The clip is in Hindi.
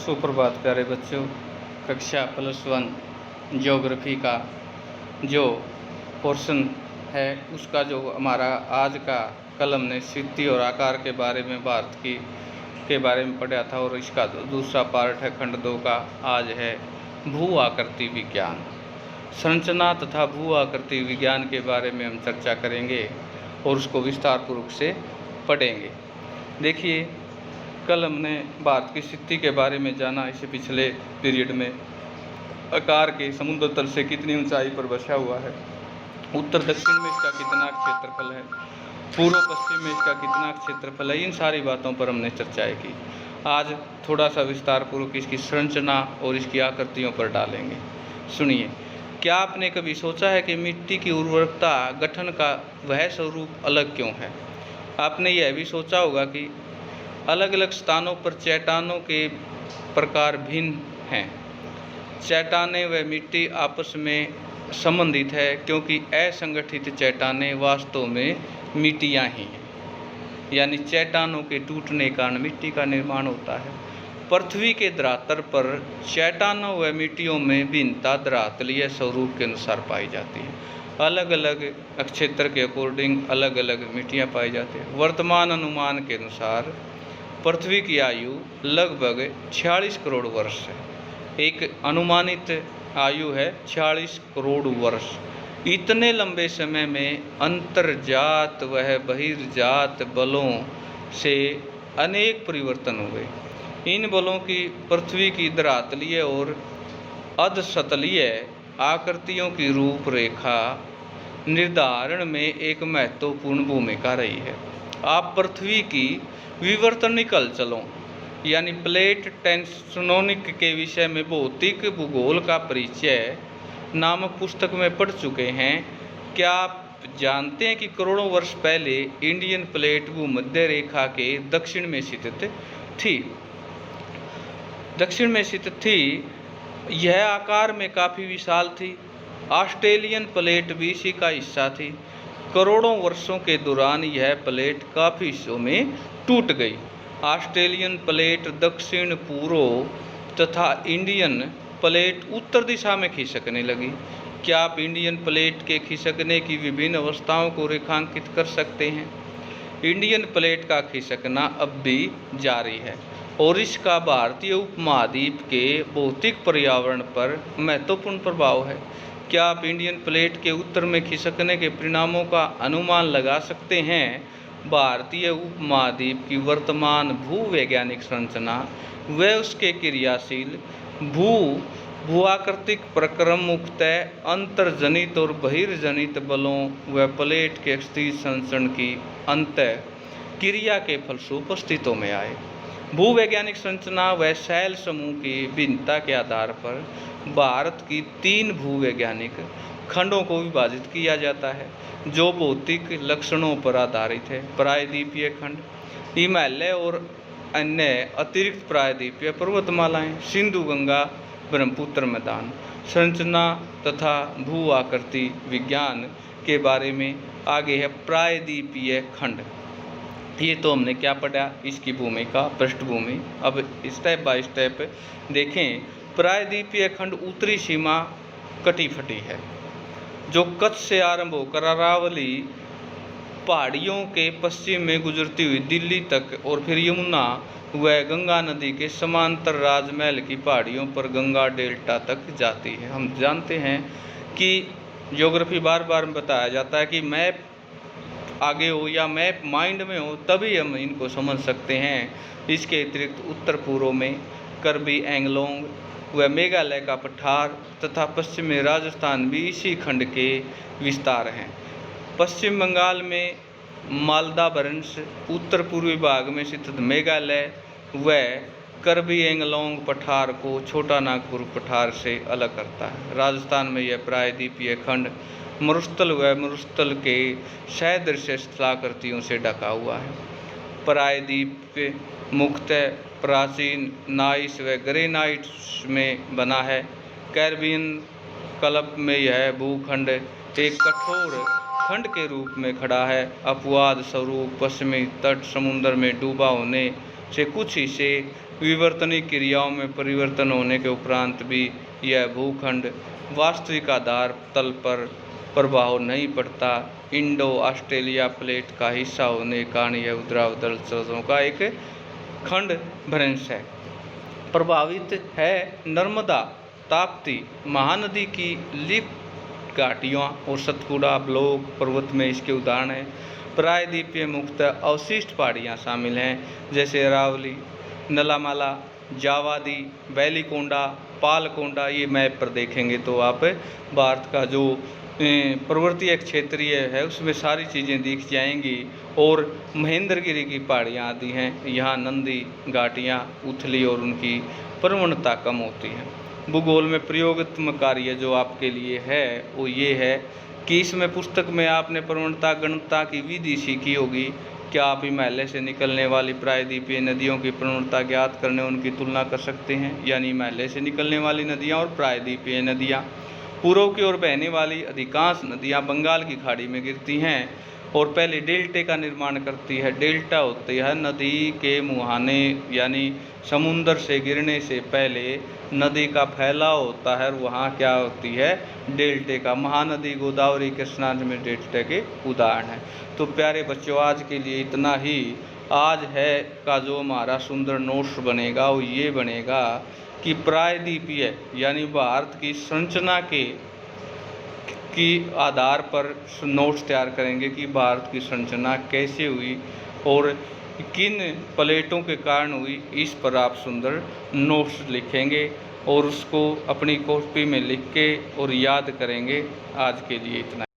सुप्रभात प्यारे बच्चों। कक्षा +1 ज्योग्राफी का जो पोर्शन है उसका जो हमारा आज का कल हमने स्थिति और आकार के बारे में भारत की के बारे में पढ़ा था और इसका दूसरा पार्ट है खंड 2 का। आज है भू आकृति विज्ञान। संरचना तथा भू आकृति विज्ञान के बारे में हम चर्चा करेंगे और उसको विस्तार पूर्वक से पढ़ेंगे। देखिए, कल हमने भारत की स्थिति के बारे में जाना। इससे पिछले पीरियड में आकार के समुद्र तल से कितनी ऊंचाई पर बसा हुआ है, उत्तर दक्षिण में इसका कितना क्षेत्रफल है, पूर्व पश्चिम में इसका कितना क्षेत्रफल है, इन सारी बातों पर हमने चर्चाएं की। आज थोड़ा सा विस्तार पूर्वक इसकी संरचना और इसकी आकृतियों पर डालेंगे। सुनिए, क्या आपने कभी सोचा है कि मिट्टी की उर्वरकता गठन का वह स्वरूप अलग क्यों है? आपने यह भी सोचा होगा कि अलग अलग स्थानों पर चट्टानों के प्रकार भिन्न हैं। चट्टानें व मिट्टी आपस में संबंधित है क्योंकि असंगठित चट्टानें वास्तव में मिट्टियाँ ही हैं, यानी चट्टानों के टूटने के कारण मिट्टी का निर्माण होता है। पृथ्वी के धरातल पर चट्टानों व मिट्टियों में भिन्नता धरातलीय स्वरूप के अनुसार पाई जाती है। अलग अलग क्षेत्र के अकॉर्डिंग अलग अलग मिट्टियाँ पाई जाती हैं। वर्तमान अनुमान के अनुसार पृथ्वी की आयु लगभग 46 करोड़ वर्ष है। एक अनुमानित आयु है 46 करोड़ वर्ष। इतने लंबे समय में अंतर्जात व बहिर्जात बलों से अनेक परिवर्तन हुए। इन बलों की पृथ्वी की धरातलीय और अधसतलीय आकृतियों की रूपरेखा निर्धारण में एक महत्वपूर्ण भूमिका रही है। आप पृथ्वी की विवर्तनिकल चलों यानी प्लेट टेक्टोनिक के विषय में भौतिक भूगोल का परिचय नामक पुस्तक में पढ़ चुके हैं। क्या आप जानते हैं कि करोड़ों वर्ष पहले इंडियन प्लेट भूमध्य रेखा के दक्षिण में स्थित थी। यह आकार में काफ़ी विशाल थी। ऑस्ट्रेलियन प्लेट भी इसी का हिस्सा थी। करोड़ों वर्षों के दौरान यह प्लेट काफ़ी हिस्सों में टूट गई। ऑस्ट्रेलियन प्लेट दक्षिण पूर्व तथा इंडियन प्लेट उत्तर दिशा में खिसकने लगी। क्या आप इंडियन प्लेट के खिसकने की विभिन्न अवस्थाओं को रेखांकित कर सकते हैं? इंडियन प्लेट का खिसकना अब भी जारी है और इसका भारतीय उपमहाद्वीप के भौतिक पर्यावरण पर महत्वपूर्ण प्रभाव है। क्या आप इंडियन प्लेट के उत्तर में खिसकने के परिणामों का अनुमान लगा सकते हैं? भारतीय उपमहाद्वीप की वर्तमान भूवैज्ञानिक संरचना व उसके क्रियाशील भूआकृतिक प्रक्रम मुख्यतः अंतर्जनित और बहिर्जनित बलों व प्लेट के स्थिर संचरण की अंतः क्रिया के फलस्वरूप अस्तित्व में आए। भूवैज्ञानिक संरचना व शैल समूह की भिन्नता के आधार पर भारत की 3 भूवैज्ञानिक खंडों को विभाजित किया जाता है जो भौतिक लक्षणों पर आधारित है। प्रायद्वीपीय खंड, हिमालय और अन्य अतिरिक्त प्रायद्वीपीय पर्वतमालाएं, सिंधु गंगा ब्रह्मपुत्र मैदान। संरचना तथा भू आकृति विज्ञान के बारे में आगे है प्रायद्वीपीय खंड। ये तो हमने क्या पढ़ा, इसकी भूमिका, पृष्ठभूमि। अब स्टेप बाय स्टेप देखें। प्रायद्वीपीय खंड उत्तरी सीमा कटी फटी है जो कच्छ से आरंभ होकर अरावली पहाड़ियों के पश्चिम में गुजरती हुई दिल्ली तक और फिर यमुना व गंगा नदी के समांतर राजमहल की पहाड़ियों पर गंगा डेल्टा तक जाती है। हम जानते हैं कि ज्योग्राफी बार बार बताया जाता है कि मैप आगे हो या मैप माइंड में हो तभी हम इनको समझ सकते हैं। इसके अतिरिक्त उत्तर पूर्व में कार्बी एंगलोंग व मेघालय का पठार तथा पश्चिम में राजस्थान भी इसी खंड के विस्तार हैं। पश्चिम बंगाल में मालदा भ्रंश, उत्तर पूर्वी भाग में स्थित मेघालय व कार्बी एंगलोंग पठार को छोटा नागपुर पठार से अलग करता है। राजस्थान में यह प्रायद्वीपीय खंड मरुस्थल व मरुस्थल के सदृश स्थलाकृतियों से ढका हुआ है। प्रायद्वीप मुख्यतः प्राचीन नाइस व ग्रेनाइट में बना है। कैरिबियन कल्प में यह भूखंड एक कठोर खंड के रूप में खड़ा है। अपवाद स्वरूप पश्चिमी तट समुद्र में डूबा होने से कुछ हिस्से विवर्तनीय क्रियाओं में परिवर्तन होने के उपरांत भी यह भूखंड वास्तविक आधार तल पर प्रभाव नहीं पड़ता। इंडो ऑस्ट्रेलिया प्लेट का हिस्सा होने के कारण यह ऊर्ध्वाधर जलसरों का एक खंड भ्रंश है। प्रभावित है नर्मदा, ताप्ती, महानदी की लिफ्ट घाटियाँ और सतपुड़ा ब्लॉक पर्वत में इसके उदाहरण हैं। प्रायद्वीपीय मुख्यतः अवशिष्ट पहाड़ियाँ शामिल हैं, जैसे अरावली, नलामाला, जावादी, वैलीकोंडा, पालकोंडा। ये मैप पर देखेंगे तो आप भारत का जो पर्वतीय क्षेत्रीय है उसमें सारी चीज़ें दिख जाएंगी। और महेंद्रगिरी की पहाड़ियाँ आती हैं। यहाँ नंदी घाटियाँ, उथली और उनकी प्रवणता कम होती है। भूगोल में प्रयोगात्मक कार्य जो आपके लिए है वो ये है कि इसमें पुस्तक में आपने प्रवणता गणना की विधि सीखी होगी। क्या आप हिमालय से निकलने वाली प्रायद्वीपीय नदियों की प्रवणता ज्ञात करने उनकी तुलना कर सकते हैं? यानी हिमालय से निकलने वाली नदियाँ और प्रायद्वीपीय नदियाँ। पूर्व की ओर बहने वाली अधिकांश नदियाँ बंगाल की खाड़ी में गिरती हैं और पहले डेल्टे का निर्माण करती है। डेल्टा होती है नदी के मुहाने, यानी समुद्र से गिरने से पहले नदी का फैलाव होता है और वहाँ क्या होती है, डेल्टे का। महानदी गोदावरी कृष्णा में डेल्टे के उदाहरण हैं। तो प्यारे बच्चों, आज के लिए इतना ही। आज है का जो हमारा सुंदर नोट्स बनेगा वो ये बनेगा कि प्रायद्वीपीय यानी भारत की संरचना की आधार पर नोट्स तैयार करेंगे कि भारत की संरचना कैसे हुई और किन प्लेटों के कारण हुई। इस पर आप सुंदर नोट्स लिखेंगे और उसको अपनी कॉपी में लिख के और याद करेंगे। आज के लिए इतना।